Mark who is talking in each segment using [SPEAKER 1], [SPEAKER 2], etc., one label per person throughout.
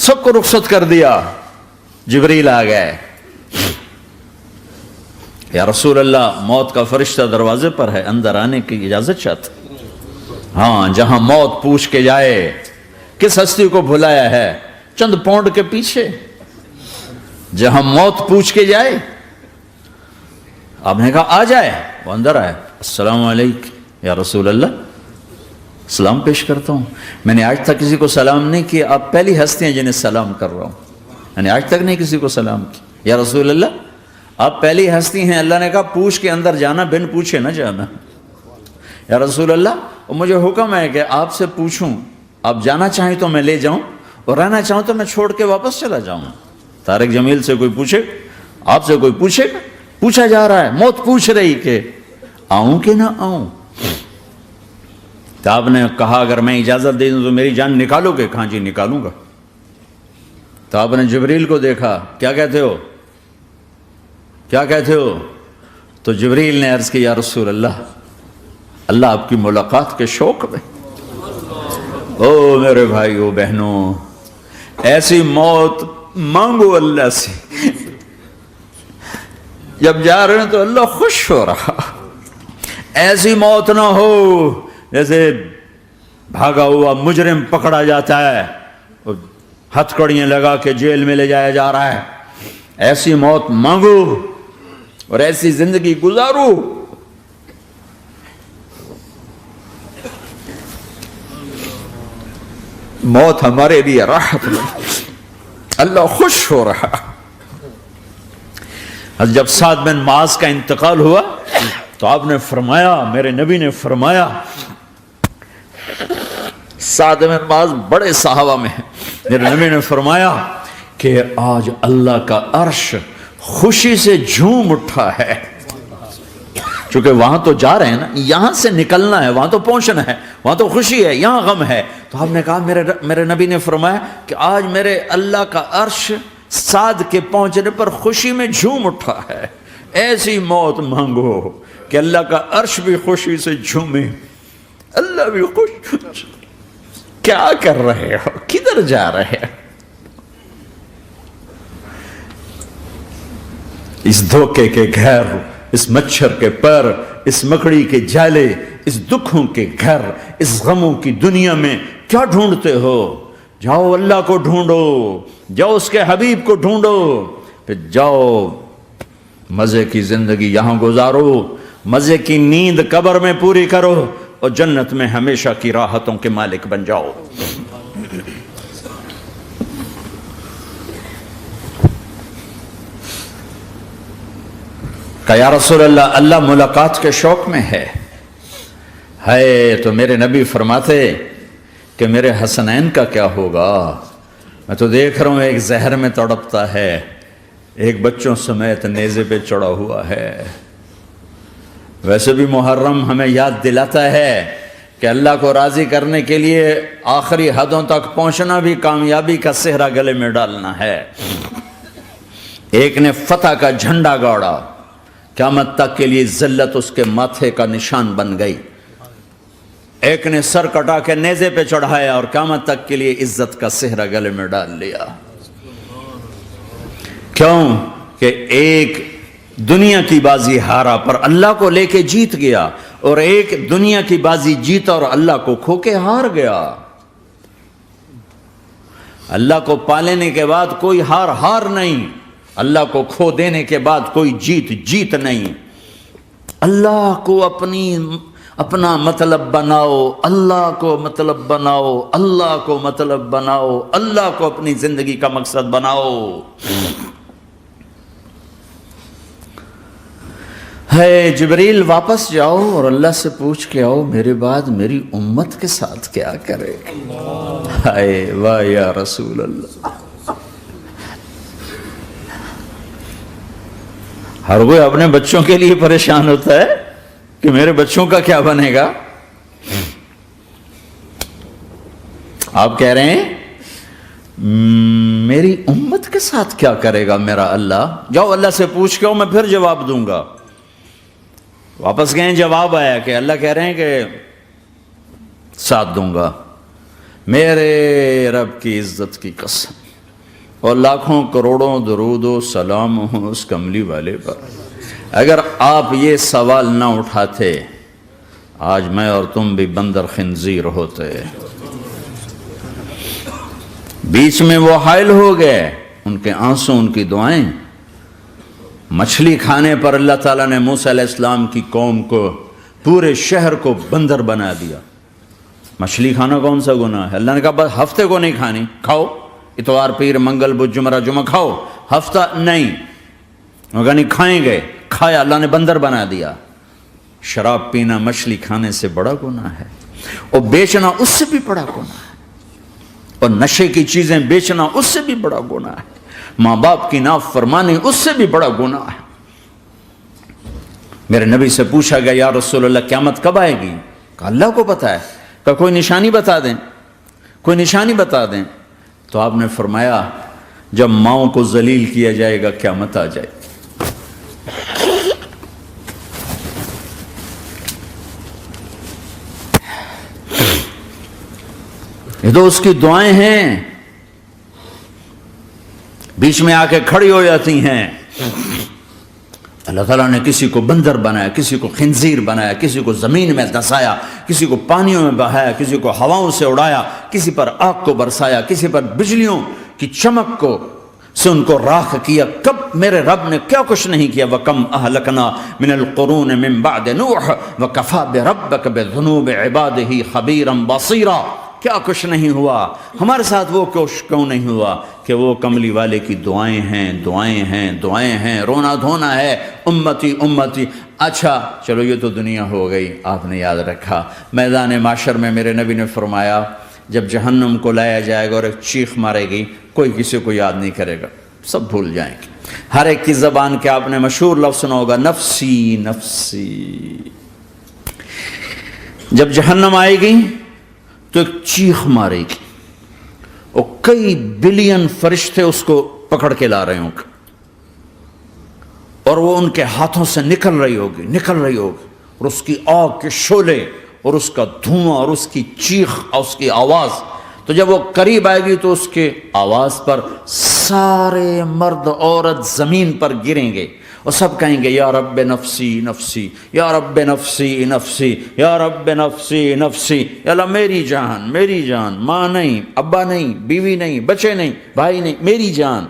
[SPEAKER 1] سب کو رخصت کر دیا. جبریل آ گئے. یا رسول اللہ موت کا فرشتہ دروازے پر ہے, اندر آنے کی اجازت چاہتا. ہاں, جہاں موت پوچھ کے جائے کس ہستی کو بھلایا ہے, چند پونڈ کے پیچھے. جہاں موت پوچھ کے جائے, آپ نے کہا آ جائے, وہ اندر آئے. السلام علیکم یا رسول اللہ, سلام پیش کرتا ہوں. میں نے آج تک کسی کو سلام نہیں کیا, آپ پہلی ہستی ہیں جنہیں سلام کر رہا ہوں. میں نے آج تک نہیں کسی کو سلام کیا. یا رسول اللہ آپ پہلی ہستی ہیں. اللہ نے کہا پوچھ کے اندر جانا, بن پوچھے نہ جانا. یا رسول اللہ مجھے حکم ہے کہ آپ سے پوچھوں, آپ جانا چاہیں تو میں لے جاؤں, اور رہنا چاہوں تو میں چھوڑ کے واپس چلا جاؤں. طارق جمیل سے کوئی پوچھے, آپ سے کوئی پوچھے, پوچھا جا رہا ہے, موت پوچھ رہی کہ آؤں کہ نہ آؤں. تو آپ نے کہا اگر میں اجازت دے دوں تو میری جان نکالو گے؟ کہاں جی نکالوں گا. تو آپ نے جبریل کو دیکھا, کیا کہتے ہو, کیا کہتے ہو؟ تو جبریل نے عرض کی یا رسول اللہ, اللہ آپ کی ملاقات کے شوق میں. او میرے بھائیو بہنوں, ایسی موت مانگو اللہ سے. جب جا رہے ہیں تو اللہ خوش ہو رہا. ایسی موت نہ ہو جیسے بھاگا ہوا مجرم پکڑا جاتا ہے, ہتھکڑیاں لگا کے جیل میں لے جایا جا رہا ہے. ایسی موت مانگو اور ایسی زندگی گزارو. موت ہمارے لیے راحت ہے, اللہ خوش ہو رہا. جب سعد بن معاذ کا انتقال ہوا تو آپ نے فرمایا, میرے نبی نے فرمایا, سعد بن معاذ بڑے صحابہ میں ہیں, میرے نبی نے فرمایا کہ آج اللہ کا عرش خوشی سے جھوم اٹھا ہے. چونکہ وہاں تو جا رہے ہیں نا, یہاں سے نکلنا ہے, وہاں تو پہنچنا ہے, وہاں تو خوشی ہے, یہاں غم ہے. تو آپ نے کہا, میرے نبی نے فرمایا کہ آج میرے اللہ کا عرش سعد کے پہنچنے پر خوشی میں جھوم اٹھا ہے. ایسی موت مانگو کہ اللہ کا عرش بھی خوشی سے جھومے, اللہ بھی خوش. کیا کر رہے ہو, کدھر جا رہے ہو؟ اس دھوکے کے گھر, اس مچھر کے پر, اس مکڑی کے جالے, اس دکھوں کے گھر, اس غموں کی دنیا میں کیا ڈھونڈتے ہو؟ جاؤ اللہ کو ڈھونڈو, جاؤ اس کے حبیب کو ڈھونڈو, پھر جاؤ مزے کی زندگی یہاں گزارو, مزے کی نیند قبر میں پوری کرو, اور جنت میں ہمیشہ کی راحتوں کے مالک بن جاؤ. کہ یا رسول اللہ, اللہ ملاقات کے شوق میں ہے. تو میرے نبی فرماتے کہ میرے حسنین کا کیا ہوگا؟ میں تو دیکھ رہا ہوں ایک زہر میں تڑپتا ہے, ایک بچوں سمیت نیزے پہ چڑھا ہوا ہے. ویسے بھی محرم ہمیں یاد دلاتا ہے کہ اللہ کو راضی کرنے کے لیے آخری حدوں تک پہنچنا بھی کامیابی کا صحرا گلے میں ڈالنا ہے. ایک نے فتح کا جھنڈا گاڑا, قیامت تک کے لیے ذلت اس کے ماتھے کا نشان بن گئی. ایک نے سر کٹا کے نیزے پہ چڑھایا اور قیامت تک کے لیے عزت کا صحرا گلے میں ڈال لیا. کیوں کہ ایک دنیا کی بازی ہارا پر اللہ کو لے کے جیت گیا, اور ایک دنیا کی بازی جیتا اور اللہ کو کھو کے ہار گیا. اللہ کو پالینے کے بعد کوئی ہار نہیں, اللہ کو کھو دینے کے بعد کوئی جیت نہیں. اللہ کو اپنا مطلب بناؤ, اللہ کو مطلب بناؤ, اللہ کو مطلب بناؤ, اللہ کو اپنی زندگی کا مقصد بناؤ. جبریل واپس جاؤ اور اللہ سے پوچھ کے آؤ میرے بعد میری امت کے ساتھ کیا کرے. واہ یا رسول اللہ. ہر کوئی اپنے بچوں کے لیے پریشان ہوتا ہے کہ میرے بچوں کا کیا بنے گا. آپ کہہ رہے ہیں میری امت کے ساتھ کیا کرے گا میرا اللہ. جاؤ اللہ سے پوچھ کے آؤ, میں پھر جواب دوں گا. واپس گئے, جواب آیا کہ اللہ کہہ رہے ہیں کہ ساتھ دوں گا. میرے رب کی عزت کی قسم, اور لاکھوں کروڑوں درود و سلام ہوں اس کملی والے پر۔ اگر آپ یہ سوال نہ اٹھاتے آج میں اور تم بھی بندر خنزیر ہوتے۔ بیچ میں وہ حائل ہو گئے، ان کے آنسو، ان کی دعائیں۔ مچھلی کھانے پر اللہ تعالیٰ نے موسیٰ علیہ السلام کی قوم کو، پورے شہر کو بندر بنا دیا۔ مچھلی کھانا کون سا گناہ ہے؟ اللہ نے کہا بس ہفتے کو نہیں کھانی، کھاؤ، اتوار پیر منگل بدھ جمعہ جمعہ کھاؤ، ہفتہ نہیں۔ وہ نہیں کھائیں گے، کھایا، اللہ نے بندر بنا دیا۔ شراب پینا مچھلی کھانے سے بڑا گناہ ہے، اور بیچنا اس سے بھی بڑا گناہ ہے، اور نشے کی چیزیں بیچنا اس سے بھی بڑا گناہ ہے، ماں باپ کی نافرمانی اس سے بھی بڑا گناہ ہے۔ میرے نبی سے پوچھا گیا یا رسول اللہ قیامت کب آئے گی؟ کہا اللہ کو پتا ہے۔ کہا کوئی نشانی بتا دیں، کوئی نشانی بتا دیں۔ تو آپ نے فرمایا جب ماؤں کو ذلیل کیا جائے گا قیامت آ جائے گی۔ یہ تو اس کی دعائیں ہیں، بیچ میں آ کے کھڑی ہو جاتی ہیں۔ اللہ تعالیٰ نے کسی کو بندر بنایا، کسی کو خنزیر بنایا، کسی کو زمین میں دھسایا، کسی کو پانیوں میں بہایا، کسی کو ہواؤں سے اڑایا، کسی پر آگ کو برسایا، کسی پر بجلیوں کی چمک کو سے ان کو راکھ کیا۔ کب میرے رب نے کیا کچھ نہیں کیا۔ وَكَمْ أَهْلَكْنَا مِنَ الْقُرُونِ مِنْ بَعْدِ نُوحٍ وَكَفَى بِرَبِّكَ بِذُنُوبِ عِبَادِهِ خَبِيرًا بَصِيرًا۔ کیا کچھ نہیں ہوا ہمارے ساتھ، وہ کیوں نہیں ہوا کہ وہ کملی والے کی دعائیں ہیں، دعائیں ہیں، دعائیں ہیں، رونا دھونا ہے، امتی امتی۔ اچھا چلو یہ تو دنیا ہو گئی، آپ نے یاد رکھا میدان معاشر میں میرے نبی نے فرمایا جب جہنم کو لایا جائے گا اور ایک چیخ مارے گی، کوئی کسی کو یاد نہیں کرے گا، سب بھول جائیں گے۔ ہر ایک کی زبان کے آپ نے مشہور لفظ سنا ہوگا نفسی نفسی۔ جب جہنم آئے گی تو ایک چیخ مارے گی، اور کئی بلین فرشتے اس کو پکڑ کے لا رہے ہوں گے، اور وہ ان کے ہاتھوں سے نکل رہی ہوگی، اور اس کی آگ کے شعلے اور اس کا دھواں اور اس کی چیخ اور اس کی آواز۔ تو جب وہ قریب آئے گی تو اس کے آواز پر سارے مرد عورت زمین پر گریں گے، اور سب کہیں گے یا رب نفسی نفسی، یا رب نفسی نفسی، یا رب نفسی نفسی۔ یا اللہ میری جان، میری جان، ماں نہیں، ابا نہیں، بیوی نہیں، بچے نہیں، بھائی نہیں، میری جان۔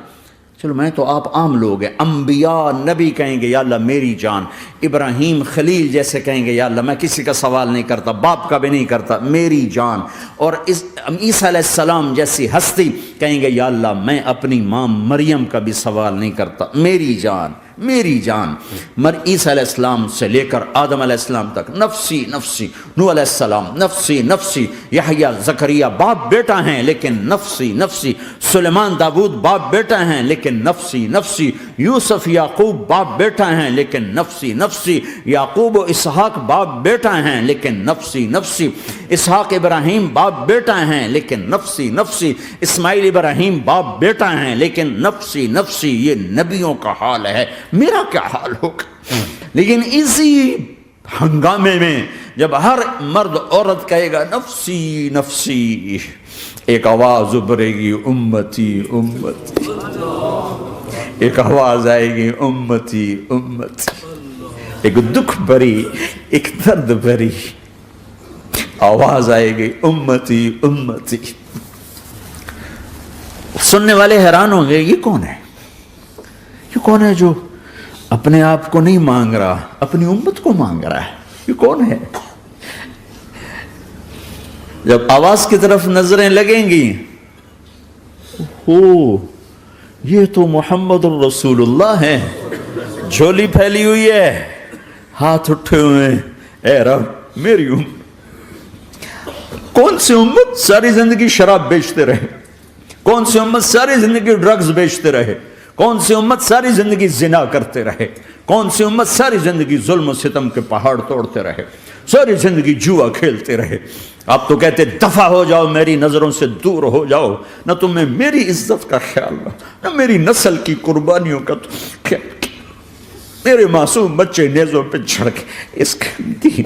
[SPEAKER 1] چلو میں تو آپ عام لوگ ہیں، انبیاء نبی کہیں گے یا اللہ میری جان، ابراہیم خلیل جیسے کہیں گے یا اللہ میں کسی کا سوال نہیں کرتا، باپ کا بھی نہیں کرتا، میری جان۔ اور عیسیٰ علیہ السلام جیسی ہستی کہیں گے یا اللہ میں اپنی ماں مریم کا بھی سوال نہیں کرتا، میری جان، میری جان۔ عیسیٰ علیہ السلام سے لے کر آدم علیہ السلام تک نفسی نفسی، نوح علیہ السلام نفسی نفسی، یحییٰ زکریا باپ بیٹا ہیں لیکن نفسی نفسی، سلیمان داؤد باپ بیٹا ہیں لیکن نفسی نفسی، یوسف یعقوب باپ بیٹا ہیں لیکن نفسی نفسی، یعقوب و اسحاق باپ بیٹا ہیں لیکن نفسی نفسی، اسحاق ابراہیم باپ بیٹا ہیں لیکن نفسی نفسی، اسماعیل ابراہیم باپ بیٹا ہیں لیکن نفسی نفسی۔ یہ نبیوں کا حال ہے، میرا کیا حال ہوگا؟ لیکن اسی ہنگامے میں جب ہر مرد عورت کہے گا نفسی نفسی، ایک آواز ابھرے گی امتی امتی، ایک آواز آئے گی امتی امتی، ایک دکھ بھری، ایک درد بھری آواز آئے گی امتی امتی۔ سننے والے حیران ہوں گے یہ کون ہے، یہ کون ہے جو اپنے آپ کو نہیں مانگ رہا، اپنی امت کو مانگ رہا ہے، یہ کون ہے؟ جب آواز کی طرف نظریں لگیں گی، یہ تو محمد الرسول اللہ ہے، جھولی پھیلی ہوئی ہے، ہاتھ اٹھے ہوئے ہیں، اے رب میری امت۔ کون سی امت ساری زندگی شراب بیچتے رہے؟ کون سی امت ساری زندگی ڈرگز بیچتے رہے؟ کون سی امت ساری زندگی زنا کرتے رہے؟ کون سی امت ساری زندگی ظلم و ستم کے پہاڑ توڑتے رہے؟ ساری زندگی جوا کھیلتے رہے؟ آپ تو کہتے دفع ہو جاؤ، میری نظروں سے دور ہو جاؤ، نہ تمہیں میری عزت کا خیال نہ میری نسل کی قربانیوں کا خیال، میرے معصوم بچے نیزوں پہ چڑھ کے اس دین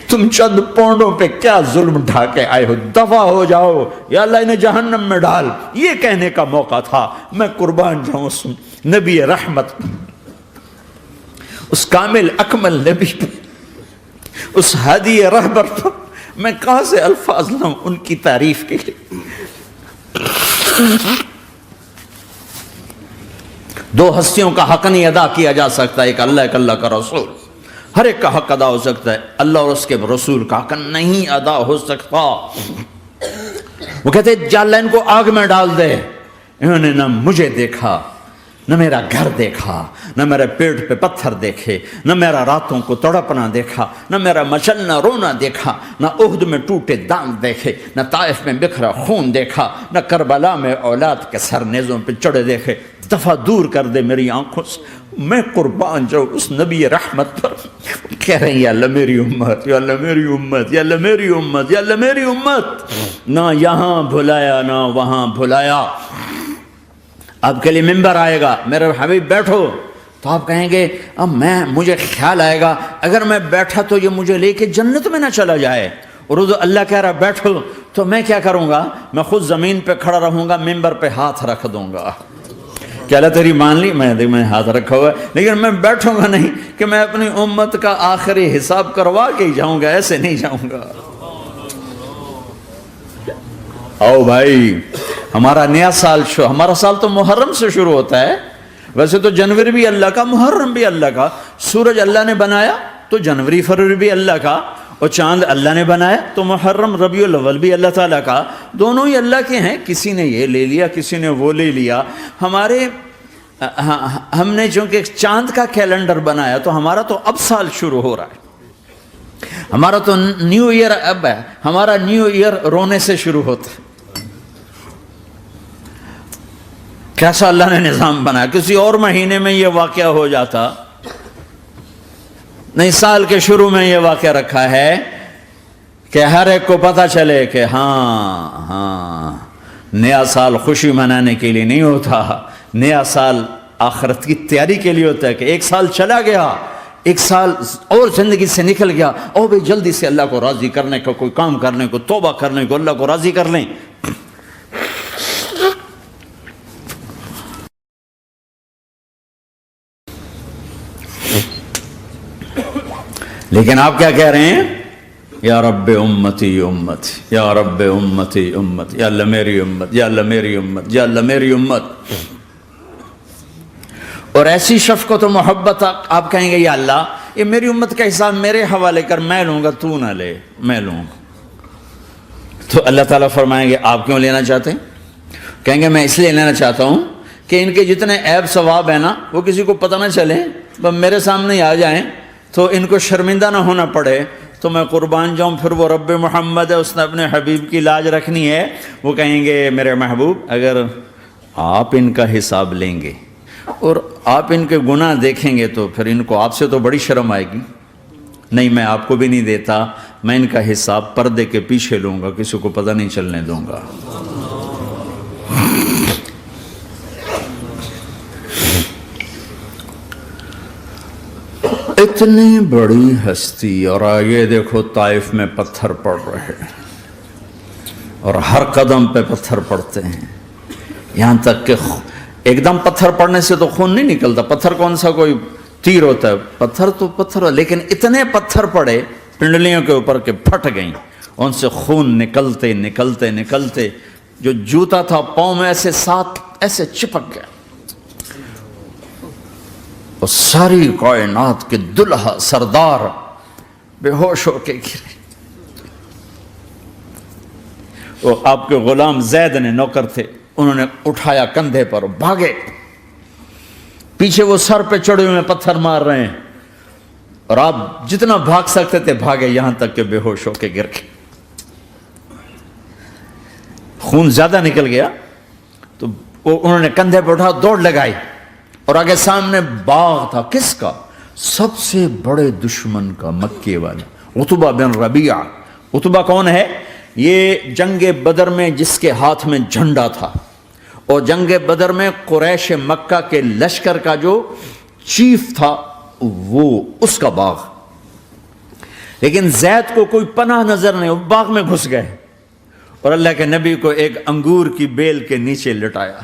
[SPEAKER 1] تم چند پونڈوں پہ کیا ظلم ڈھا کے آئے ہو، دفع ہو جاؤ یا اللہ انہیں جہنم میں ڈال. یہ کہنے کا موقع تھا. میں قربان جاؤں اس نبی رحمت، اس کامل اکمل نبی پر، اس ہادی رہبر پر میں کہاں سے الفاظ لاؤں ان کی تعریف کے لیے. دو ہستیوں کا حق نہیں ادا کیا جا سکتا، ایک اللہ، ایک اللہ کا رسول. ہر ایک کا حق ادا ہو سکتا ہے، اللہ اور اس کے رسول کا حق نہیں ادا ہو سکتا. وہ کہتے جا اللہ ان کو آگ میں ڈال دے. انہوں نے نہ مجھے دیکھا، نہ میرا گھر دیکھا، نہ میرے پیٹ پہ پتھر دیکھے، نہ میرا راتوں کو تڑپنا دیکھا، نہ میرا مچلنا رونا دیکھا، نہ احد میں ٹوٹے دانت دیکھے، نہ طائف میں بکھرا خون دیکھا، نہ کربلا میں اولاد کے سر نیزوں پہ چڑھے دیکھے. دفعہ دور کر دے میری آنکھوں سے. میں قربان جاؤں اس نبی رحمت پر. کہہ رہے ہیں یا اللہ میری امت، یا اللہ میری امت، یا اللہ میری امت، یا اللہ میری امت. نہ یہاں بھلایا نہ وہاں بھلایا. آپ کے لیے ممبر آئے گا، میرے حبیب بیٹھو، تو آپ کہیں گے اب مجھے خیال آئے گا اگر میں بیٹھا تو یہ مجھے لے کے جنت میں نہ چلا جائے. اور اللہ کہہ رہا بیٹھو تو میں کیا کروں گا؟ میں خود زمین پہ کھڑا رہوں گا، ممبر پہ ہاتھ رکھ دوں گا. کیا اللہ تیری مان لی؟ میں ہاتھ رکھا ہوا ہے، لیکن میں بیٹھوں گا نہیں کہ میں اپنی امت کا آخری حساب کروا کے ہی جاؤں گا، ایسے نہیں جاؤں گا. آؤ بھائی، ہمارا نیا سال ہمارا سال تو محرم سے شروع ہوتا ہے. ویسے تو جنوری بھی اللہ کا، محرم بھی اللہ کا. سورج اللہ نے بنایا تو جنوری فروری بھی اللہ کا، اور چاند اللہ نے بنایا تو محرم ربیع الاول بھی اللہ تعالیٰ کا. دونوں ہی اللہ کے ہیں. کسی نے یہ لے لیا، کسی نے وہ لے لیا. ہم نے چونکہ چاند کا کیلنڈر بنایا تو ہمارا تو اب سال شروع ہو رہا ہے. ہمارا تو نیو ایئر اب ہے. ہمارا نیو ایئر رونے سے شروع ہوتا ہے. کیسا اللہ نے نظام بنایا. کسی اور مہینے میں یہ واقعہ ہو جاتا. نہیں، سال کے شروع میں یہ واقعہ رکھا ہے کہ ہر ایک کو پتہ چلے کہ ہاں نیا سال خوشی منانے کے لیے نہیں ہوتا. نیا سال آخرت کی تیاری کے لیے ہوتا ہے. کہ ایک سال چلا گیا، ایک سال اور زندگی سے نکل گیا، اور بھی جلدی سے اللہ کو راضی کرنے کا کوئی کام کرنے کو، توبہ کرنے کو، اللہ کو راضی کر لیں. لیکن آپ کیا کہہ رہے ہیں؟ یا رب امتی امت، یا رب امتی امت، یا اللہ میری امت، یا اللہ میری امت، یا اللہ میری امت. اور ایسی شفقت و محبت آپ کہیں گے یا اللہ یہ میری امت کا حساب میرے حوالے کر، میں لوں گا، تو نہ لے، میں لوں گا. تو اللہ تعالیٰ فرمائیں گے آپ کیوں لینا چاہتے ہیں؟ کہیں گے میں اس لیے لینا چاہتا ہوں کہ ان کے جتنے عیب ثواب ہیں نا وہ کسی کو پتہ نہ چلے، بس میرے سامنے ہی آ جائیں تو ان کو شرمندہ نہ ہونا پڑے. تو میں قربان جاؤں. پھر وہ رب محمد ہے، اس نے اپنے حبیب کی لاج رکھنی ہے. وہ کہیں گے میرے محبوب اگر آپ ان کا حساب لیں گے اور آپ ان کے گناہ دیکھیں گے تو پھر ان کو آپ سے تو بڑی شرم آئے گی. نہیں، میں آپ کو بھی نہیں دیتا، میں ان کا حساب پردے کے پیچھے لوں گا، کسی کو پتہ نہیں چلنے دوں گا. اتنی بڑی ہستی، اور آگے دیکھو طائف میں پتھر پڑ رہے ہیں اور ہر قدم پہ پتھر پڑتے ہیں. یہاں تک کہ ایک دم پتھر پڑنے سے تو خون نہیں نکلتا. پتھر کون سا کوئی تیر ہوتا ہے؟ پتھر تو پتھر. لیکن اتنے پتھر پڑے پنڈلیوں کے اوپر کہ پھٹ گئیں. ان سے خون نکلتے نکلتے نکلتے جو جوتا تھا پاؤں میں ایسے ساتھ ایسے چپک گیا. اور ساری کائنات کے دلہا سردار بے ہوش ہو کے گرے. وہ آپ کے غلام زید نے نوکر تھے، انہوں نے اٹھایا کندھے پر، بھاگے. پیچھے وہ سر پہ چڑھے ہوئے پتھر مار رہے ہیں اور آپ جتنا بھاگ سکتے تھے بھاگے، یہاں تک کہ بے ہوش ہو کے گر گئے. خون زیادہ نکل گیا تو انہوں نے کندھے پہ اٹھا، دوڑ لگائی. اور آگے سامنے باغ تھا. کس کا؟ سب سے بڑے دشمن کا، مکے والا عتبہ بن ربیعہ. عتبہ کون ہے؟ یہ جنگ بدر میں جس کے ہاتھ میں جھنڈا تھا، اور جنگ بدر میں قریش مکہ کے لشکر کا جو چیف تھا وہ اس کا باغ. لیکن زید کو کوئی پناہ نظر نہیں، وہ باغ میں گھس گئے اور اللہ کے نبی کو ایک انگور کی بیل کے نیچے لٹایا.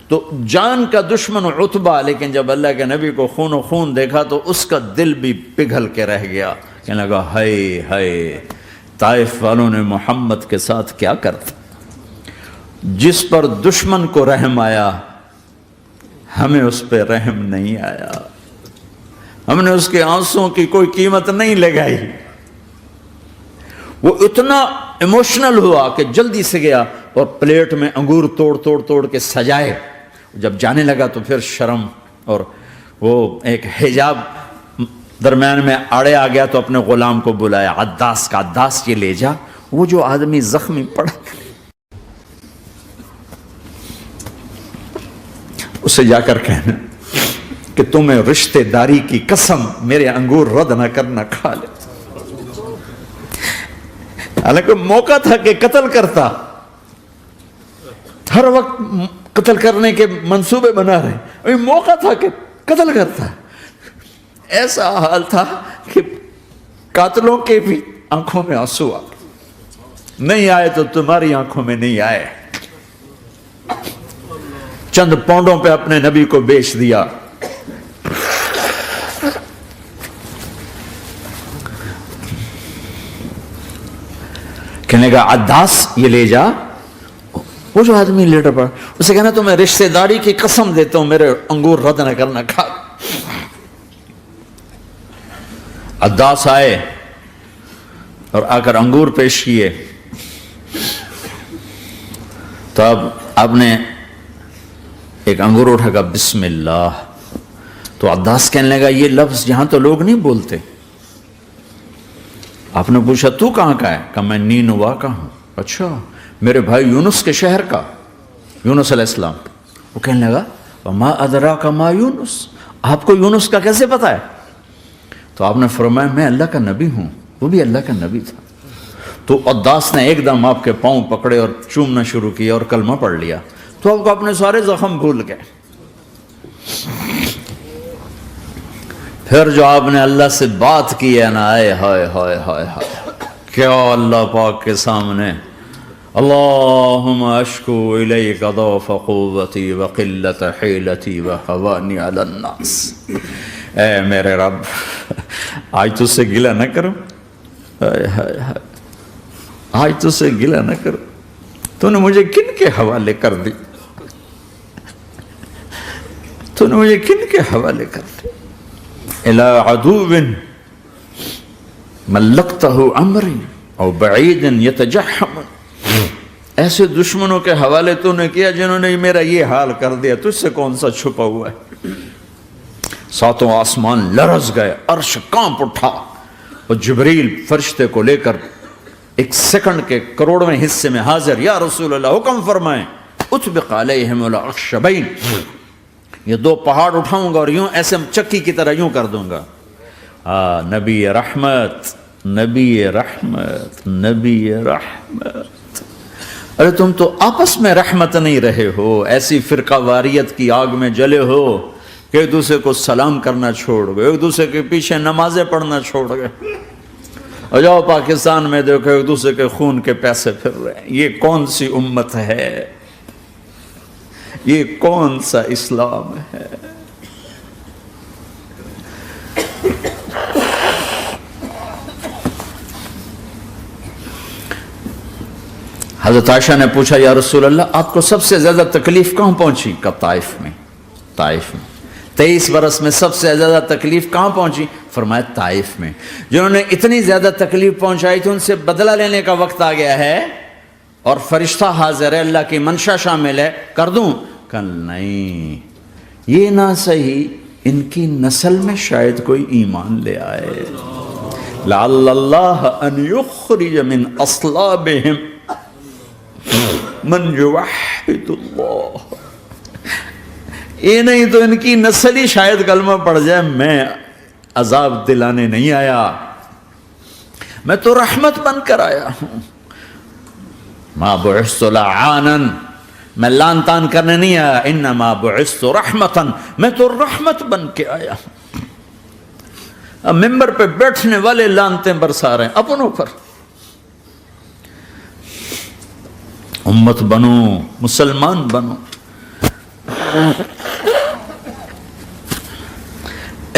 [SPEAKER 1] تو جان کا دشمن عتبہ، لیکن جب اللہ کے نبی کو خون و خون دیکھا تو اس کا دل بھی پگھل کے رہ گیا. کہنے لگا ہائے ہائے، طائف والوں نے محمد کے ساتھ کیا کرتا. جس پر دشمن کو رحم آیا ہمیں اس پہ رحم نہیں آیا، ہم نے اس کے آنسوں کی کوئی قیمت نہیں لگائی. وہ اتنا ایموشنل ہوا کہ جلدی سے گیا اور پلیٹ میں انگور توڑ کے سجائے. جب جانے لگا تو پھر شرم اور وہ ایک حجاب درمیان میں آڑے آ گیا تو اپنے غلام کو بلایا، عداس کا، عداس یہ لے جا وہ جو آدمی زخمی پڑا، اسے جا کر کہنا کہ تمہیں رشتہ داری کی قسم میرے انگور رد نہ کرنا، کھا لے. حالانکہ موقع تھا کہ قتل کرتا، ہر وقت قتل کرنے کے منصوبے بنا رہے، ابھی موقع تھا کہ قتل کرتا. ایسا حال تھا کہ قاتلوں کے بھی آنکھوں میں آنسو آ نہیں آئے تو تمہاری آنکھوں میں نہیں آئے. چند پاؤنڈوں پہ اپنے نبی کو بیچ دیا. کہنے کا عداس یہ لے جا، وہ جو آدمی لیٹر پڑا اسے کہنا تو میں رشتہ داری کی قسم دیتا ہوں میرے انگور رد نہ کرنا، کھا. عداس آئے اور آ کر انگور پیش کیے تو اب آپ نے ایک انگور اٹھا کر بسم اللہ. تو عداس کہنے لگا یہ لفظ یہاں تو لوگ نہیں بولتے. آپ نے پوچھا تو کہاں کا ہے؟ کہا میں نینوا کا ہوں. اچھا، میرے بھائی یونس کے شہر کا، یونس علیہ السلام. وہ کہنے لگا وما ادراک ما یونس، آپ کو یونس کا کیسے پتا ہے؟ تو آپ نے فرمایا میں اللہ کا نبی ہوں، وہ بھی اللہ کا نبی تھا. تو عداس نے ایک دم آپ کے پاؤں پکڑے اور چومنا شروع کیا اور کلمہ پڑھ لیا. تو آپ کو اپنے سارے زخم بھول گئے. پھر جو آپ نے اللہ سے بات کی ہے نا، آئے ہائے ہائے ہائے ہائے، کیا اللہ پاک کے سامنے اللہم اشکو الیک ضعف قوتی وقلت حیلتی وحوانی علی الناس. اے میرے رب آج تجھ سے گلہ نہ کرو، آج تجھ سے گلہ نہ کرو، تو نے مجھے کن کے حوالے کر دی، تو نے مجھے کن کے حوالے کر دی. الى عدو ملکتہ امری او بعید یتجحم، ایسے دشمنوں کے حوالے تو نے کیا جنہوں نے میرا یہ حال کر دیا، تجھ سے کون سا چھپا ہوا ہے. ساتوں آسمان لرز گئے، عرش کانپ اٹھا اور جبریل فرشتے کو لے کر ایک سیکنڈ کے کروڑویں حصے میں حاضر. یا رسول اللہ حکم فرمائیں اطبق علیہم الاخشبین، یہ دو پہاڑ اٹھاؤں گا اور یوں ایسے چکی کی طرح یوں کر دوں گا. نبی رحمت، نبی رحمت، نبی رحمت. ارے تم تو آپس میں رحمت نہیں رہے ہو، ایسی فرقہ واریت کی آگ میں جلے ہو کہ ایک دوسرے کو سلام کرنا چھوڑ گئے، ایک دوسرے کے پیچھے نمازیں پڑھنا چھوڑ گئے. اور جاؤ پاکستان میں دیکھو ایک دوسرے کے خون کے پیسے پھر رہے ہیں. یہ کون سی امت ہے؟ یہ کون سا اسلام ہے؟ حضرت عائشہ نے پوچھا یا رسول اللہ آپ کو سب سے زیادہ تکلیف کہاں پہنچی؟ کہا طائف میں. طائف میں 23 برس میں سب سے زیادہ تکلیف کہاں پہنچی؟ فرمایا طائف میں. جنہوں نے اتنی زیادہ تکلیف پہنچائی تھی ان سے بدلہ لینے کا وقت آ گیا ہے اور فرشتہ حاضر ہے، اللہ کی منشا شامل ہے، کر دوں؟ کہ نہیں، یہ نہ صحیح، ان کی نسل میں شاید کوئی ایمان لے آئے. لعل اللہ ان یخرج من اصلابہم من یوحد اللہ. یہ نہیں تو ان کی نسل ہی شاید کلمہ پڑ جائے. میں عذاب دلانے نہیں آیا، میں تو رحمت بن کر آیا ہوں. ما بعثت لعانا، میں لان تان کرنے نہیں آیا. انما بعثت رحمتا، میں تو رحمت بن کے آیا ہوں. اب ممبر پہ بیٹھنے والے لانتیں برسا رہے ہیں اپنوں پر. امت بنو، مسلمان بنو.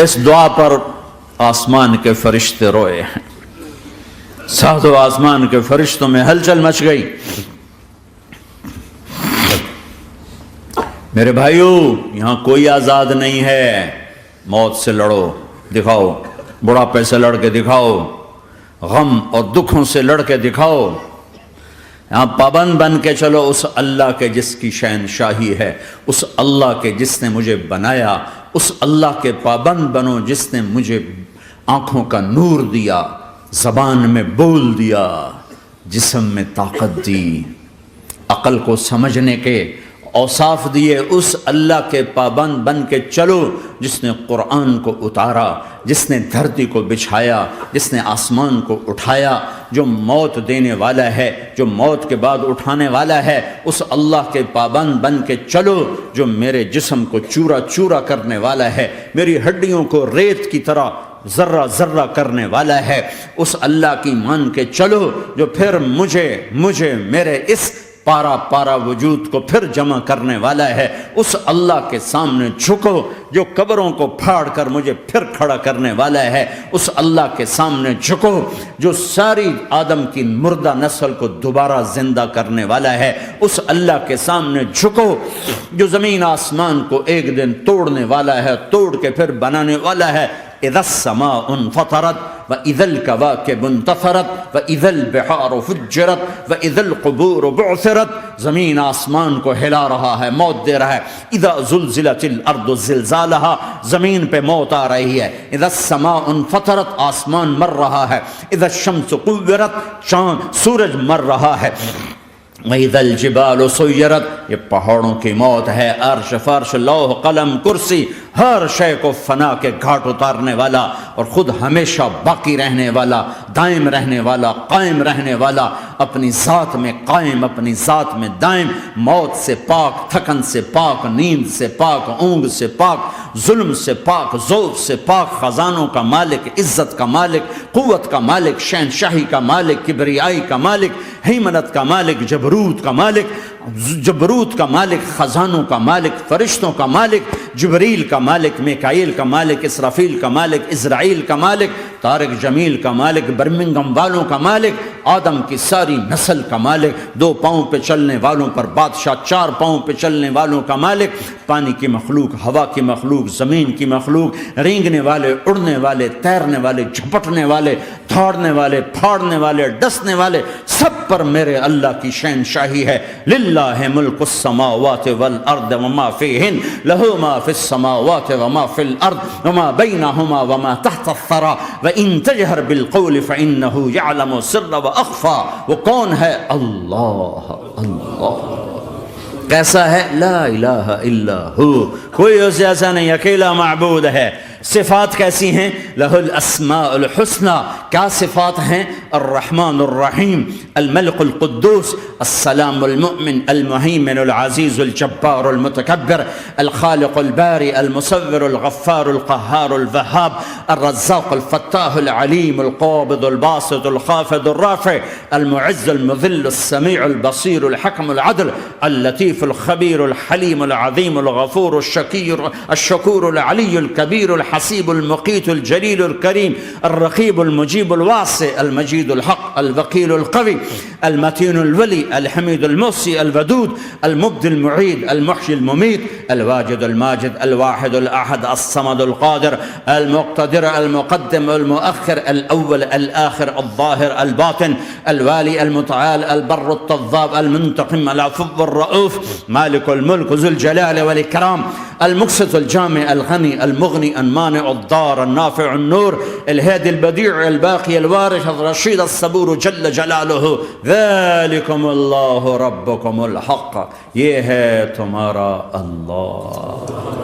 [SPEAKER 1] اس دعا پر آسمان کے فرشتے روئے ہیں. ساتوں آسمان کے فرشتوں میں ہلچل مچ گئی. میرے بھائیو، یہاں کوئی آزاد نہیں ہے. موت سے لڑو، دکھاؤ. بڑھاپے سے لڑ کے دکھاؤ. غم اور دکھوں سے لڑ کے دکھاؤ. یہاں پابند بن کے چلو اس اللہ کے جس کی شہنشاہی ہے، اس اللہ کے جس نے مجھے بنایا. اس اللہ کے پابند بنو جس نے مجھے آنکھوں کا نور دیا، زبان میں بول دیا، جسم میں طاقت دی، عقل کو سمجھنے کے اوصاف دیے. اس اللہ کے پابند بن کے چلو جس نے قرآن کو اتارا، جس نے دھرتی کو بچھایا، جس نے آسمان کو اٹھایا، جو موت دینے والا ہے، جو موت کے بعد اٹھانے والا ہے. اس اللہ کے پابند بن کے چلو جو میرے جسم کو چورا چورا کرنے والا ہے، میری ہڈیوں کو ریت کی طرح ذرہ ذرہ کرنے والا ہے. اس اللہ کی مان کے چلو جو پھر مجھے میرے اس پارا پارا وجود کو پھر جمع کرنے والا ہے. اس اللہ کے سامنے جھکو جو قبروں کو پھاڑ کر مجھے پھر کھڑا کرنے والا ہے. اس اللہ کے سامنے جھکو جو ساری آدم کی مردہ نسل کو دوبارہ زندہ کرنے والا ہے. اس اللہ کے سامنے جھکو جو زمین آسمان کو ایک دن توڑنے والا ہے، توڑ کے پھر بنانے والا ہے. اذا السماء انفطرت واذا الكواكب انتثرت واذا البحار فجرت واذا القبور بعثرت. زمین آسمان کو ہلا رہا ہے، موت دے رہا ہے. اذا زلزلت الارض زلزالها، زمین پہ موت آ رہی ہے. اذا السماء انفطرت، آسمان مر رہا ہے. اذا الشمس قورت، چاند سورج مر رہا ہے. وَإِذَا الْجِبَالُ سُيِّرَتْ، یہ پہاڑوں کی موت ہے. عرش فرش لوح قلم کرسی ہر شے کو فنا کے گھاٹ اتارنے والا اور خود ہمیشہ باقی رہنے والا، دائم رہنے والا، قائم رہنے والا، اپنی ذات میں قائم، اپنی ذات میں دائم، موت سے پاک، تھکن سے پاک، نیند سے پاک، اونگ سے پاک، ظلم سے پاک، ذوق سے پاک، خزانوں کا مالک، عزت کا مالک، قوت کا مالک، شہنشاہی کا مالک، کبریائی کا مالک، ہیمنت کا مالک، جبروت کا مالک، جبروت کا مالک، خزانوں کا مالک، فرشتوں کا مالک، جبریل کا مالک، میکائیل کا مالک، اسرافیل کا مالک، اسرائیل کا مالک، طارق جمیل کا مالک، برمنگم والوں کا مالک، آدم کی ساری نسل کا مالک، 2 پاؤں پہ چلنے والوں پر بادشاہ، 4 پاؤں پہ چلنے والوں کا مالک، پانی کی مخلوق، ہوا کی مخلوق، زمین کی مخلوق، رینگنے والے، اڑنے والے، تیرنے والے، جھپٹنے والے، دھاڑنے والے، پھاڑنے والے، ڈسنے والے، سب پر میرے اللہ کی شہنشاہی ہے. للہ ملک السماوات والارض وما فیہن، لہ ما فی السماوات وما فی الارض وما بینہما وما تحت الثری وان تجہر بالقول فانہ یعلم السر واخفی. وہ کون ہے؟ اللہ. اللہ کیسا ہے؟ لا الہ الا ہو، کوئی اسے ایسا نہیں، اکیلا معبود ہے. صفات کیسی ہیں؟ لہ الاسماء الحسنى. کیا صفات ہیں؟ الرحمن الرحیم، الملک القدوس، السلام المؤمن، المہیمن العزیز الجبار المتکبر، الخالق الباری المصور الغفار القہار الوہاب، الرزاق الفتاح العلیم القابض الباسط الخافض الرافع، المعز المذل السمیع البصیر الحکم العدل، اللطیف الخبیر الحلیم العظیم الغفور الشکور العلی الکبیر الحسیب المقیت الجلیل الکریم، الرقیب المجیب الواسع، المجید الحق، الوکیل القوی، المتین الولی، الحمید المحصی، الودود، المبدی المعید، المحیی الممیت، الواجد الماجد، الواحد الاحد، الصمد القادر، المقتدر، المقدم، المؤخر، الاول، الاخر، الظاهر، الباطن، الوالي، المتعال، البر التضاب، المنتقم، العفو الرؤوف، مالك الملك، ذو الجلال والإكرام، المقسط الجامع، الغني، المغني، المانع، الضار، النافع، النور، الهادي، البديع، الباقي، الوارث، الرشيد، الصبور جل جلاله. ذلكم الله ربكم الحق، یہ ہے تمہارا اللہ.